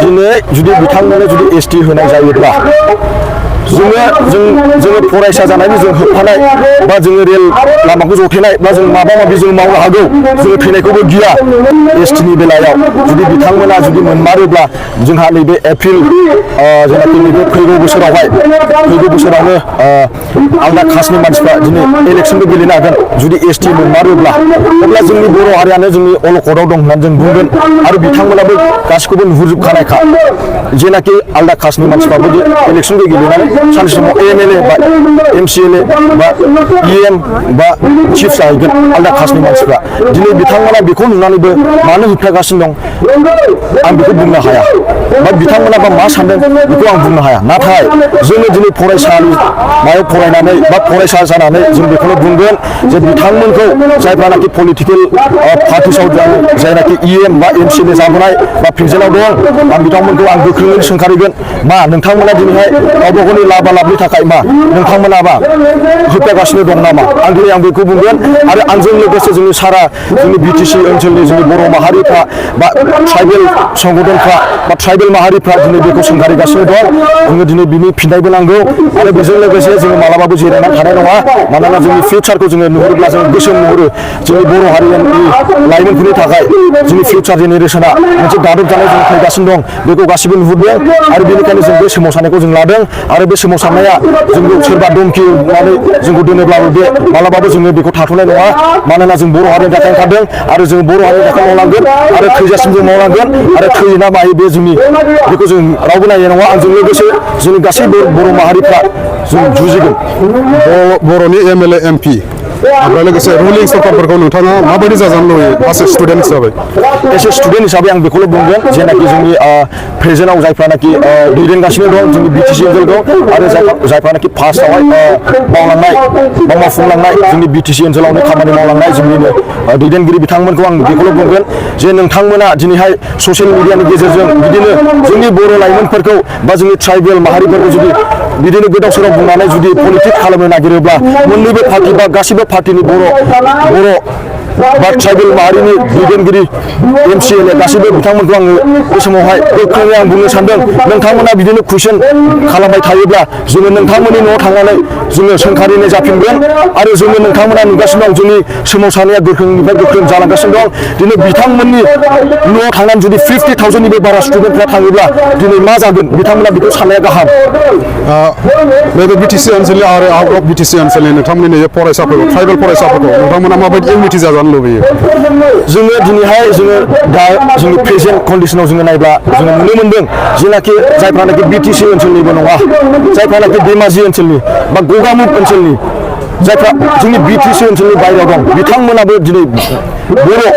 दिनै जुदि बिथांमोननो जुदि एसटि होनाय जायोब्ला जोङो फरायसा जानायनि जों होबथानाय बा जोङो रेल लामाखौ जथेनाय बा जों माबा माबि जों मावनो हागौ जोङो थैनायखौबो गिया एसटिनि बेलायाव जुदि बिथांमोना जुदि मोनमारोब्ला जोंहा नैबे एप्रिल जेनाखि नैबे फैगौ बोसोरावनो आलदा कास्टनि मानसिफ्रा दिनै इलेक्सनबो गेलेनो हागोन जुदि एसटि मोनमारोब्ला अब्ला जोंनि बर' हारियानो जोंनि अलखदाव दं होननानै जों बुंगोन आरो बिथांमोनाबो गासिखौबो नुहुरजोबखानायखा जेनाखि आलदा कास्टनि मानसिफ्राबो इलेक्सनबो गेलेनानै सानसे समाव एमएलए बा एमसिएलए बा इएम बा चिफ जाहैगोन आलदा कास्टनि मानसिफ्रा दिनै बिथांमोना बेखौ नुनानैबो मानो होबथागासिनो दं आं बेखौ बुंनो हाया बा बिथांमोना बा मा सानदों बेखौ आं बुंनो हाया नाथाय जोङो दिनै फरायसालिमायाव फरायनानै बा फरायसा जानानै जों बेखौनो बुंगोन जे बिथांमोनखौ जायफ्रानाखि पलिटिकेल पार्टिसाव जायनाखि इएम बा एमसिएलए जाबोनाय बा प्रेजेन्टआव दं आं बिथांमोनखौ आं गोख्रोङै सोंखारिगोन मा नोंथांमोना दिनैहाय गावबा गावनि लाबा लाबनि थाखाय मा नोंथांमोनाबा होबथागासिनो दं नामा आं दिनै आं बेखौ बुंगोन आरो आंजों लोगोसे जोंनि सारा जोंनि बिटिसि ओनसोलनि जोंनि बर' माहारिफ्रा बा ट्राइबेल संगठनफ्रा बा ट्राइबेल माहारिफ्रा दिनै बेखौ सोंखारिगासिनो दं जोङो दिनै बिनि फिननायबो नांगौ आरो बेजों लोगोसे जोङो मालाबाबो जिरायनानै थानाय नङा मानोना जोंनि फिउचारखौ जोङो नुहुरोब्ला जोङो गोसो नुहुरो जोंनि बर' हारिनि लाइमोनफोरनि थाखाय जोंनि फिउचार जेनेरेसना मोनसे गादब जानाय जों फैगासिनो दं बेखौ गासिबो नुहुरदों आरो बेनिखायनो जों बे सोमावसारनायखौ जों लादों आरो बे सोमावसारनाया जोंखौ सोरबा धमखि होनानै जोंखौ दोनोब्लाबो बे मालाबाबो जोङो बेखौ थाथ'नाय नङा मानोना जों बर' हारिनि थाखाय ओंखारदों आरो जों बर' हारिनि थाखाय मावलांगोन आरो थैजासिम जों मावलांगोन आरो थैयो ना मायो बे जोंनि बेखौ जों रावबो नायनाय नङा आंजों लोगोसे जोंनि गासैबो बर' माहारिफ्रा जों जुजिगोन बर'नि एमएलए एमपि ओमफ्राय लोगोसे रुलिं सरकारफोरखौ नोंथाङा माबायदि जाजानो लुबैयो एस ए स्टुडेन्ट हिसाबै आं बेखौल' बुंगोन जेनाखि जोंनि प्रेजेन्टआव जायफ्रानाखि दैदेनगासिनो दं जोंनि बिटिसि ओनसोल दं आरो जायफ्रानाखि फार्स्टआवहाय मावलांनाय बा मावफुंलांनाय जोंनि बिटिसि ओनसोलावनो खामानि मावलांनाय जोंनिनो दैदेनगिरि बिथांमोनखौ आं बेखौल' बुंगोन जे नोंथांमोना दिनैहाय ससियेल मिडियानि गेजेरजों बिदिनो जोंनि बर' लाइमोनफोरखौ बा जोंनि ट्राइबेल माहारिफोरखौ जुदि बिदिनो गोदाव सोराव बुंनानै जुदि पलिटिक्स खालामनो नागिरोब्ला मोननैबो पार्टि बा गासिबो पार्टिनि बर' बा ट्राइबेल माहारिनि दैदेनगिरि एमसिएलए गासिबो बिथांमोनखौ आङो बे समावहाय गोख्रोङै आं बुंनो सानदों नोंथांमोना बिदिनो कुइसन खालामबाय थायोब्ला जोङो नोंथांमोननि न'आव थांनानै जोङो सोंखारिनाय जाफिनगोन आरो जोङो नोंथांमोना नुगासिनो दं जोंनि सोमावसारनाया गोख्रोंनिफ्राय गोख्रों जालांगासिनो दं दिनै बिथांमोननि न'आव थांनानै जुदि 50,000निबो बारा स्टुडेन्टफ्रा थाङोब्ला दिनै मा जागोन बिथांमोना बेखौ साननाया गाहाम नैबे बिटिसि ओनसोलनि आरो आउट अफ बिटिसि ओनसोलनि नोंथांमोननि फरायसाफोरखौ ट्राइबेल फरायसाफोरखौ नोंथांमोना माबायदि इउनिटि जाजानो लुबैयो जोङो दिनैहाय जोङो दा जोंनि प्रेजेन्ट कन्डिसनाव जोङो नायब्ला जोङो नुनो मोनदों जेनाखि जायफ्रानाखि बिटिसि ओनसोलनिबो नङा जायफ्रानाखि धेमाजि ओनसोलनि बा गगामुग ओनसोलनि जायफ्रा जोंनि बिटिसि ओनसोलनि बायरायाव दं बिथांमोनाबो दिनै बर'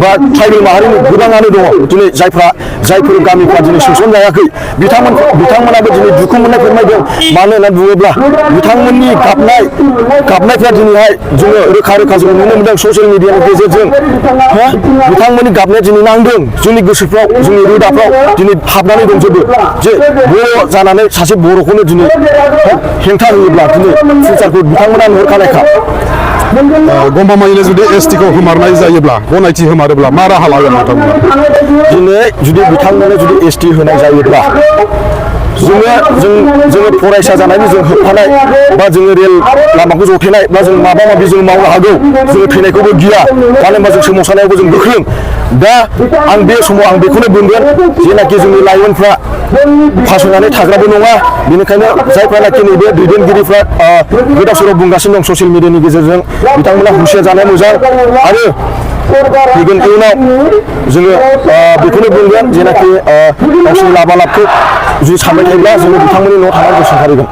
बा ट्राइबेल माहारिनि गोबाङानो दङ दिनै जायफोर गामिफ्रा दिनै सोसनजायाखै बिथांमोनाबो दिनै दुखु मोननाय फोरमायदों मानो होननानै बुङोब्ला बिथांमोननि गाबनायफ्रा दिनैहाय जोङो रोखा जोङो नुनो मोनदों ससियेल मिडियानि गेजेरजों बिथांमोननि गाबनाया दिनै नांदों जोंनि गोसोफ्राव जोंनि रोदाफ्राव दिनै हाबनानै दंजोबो जे बर' जानानै सासे बर'खौनो दिनै हेंथा होयोब्ला दिनै फिउचारखौ बिथांमोना नुहुरखानायखा गमामायैनो जुदि एसटिखौ होमारनाय जायोब्ला गनायथि होमारोब्ला मा राहा लागोन नोंथांमोना दिनै जुदि बिथांमोननो जुदि एसटि होनाय जायोब्ला जोङो फरायसा जानायनि जों होबथानाय बा जोङो रेल लामाखौ जथेनाय बा जों माबा माबि जों मावनो हागौ जोङो थैनायखौबो गिया मानो होनबा जों सोमावसारनायावबो जों गोख्रों दा आं बे समाव आं बेखौनो बुंगोन जेनाखि जोंनि लाइमोनफ्रा फासयनानै थाग्राबो नङा बेनिखायनो जायफ्रानाखि नैबे दैदेनगिरिफ्रा गोदाव सोराव बुंगासिनो दं ससियेल मिडियानि गेजेरजों बिथांमोना हुसियार जानाया मोजां आरो फैगोन इयुनाव जोङो बेखौनो बुंगोन जेनाखि गावसोरनि लाबा लाबखौ जुदि सानबाय थायोब्ला जोङो बिथांमोननि न'आव थांनानै जों सोंखारिगोन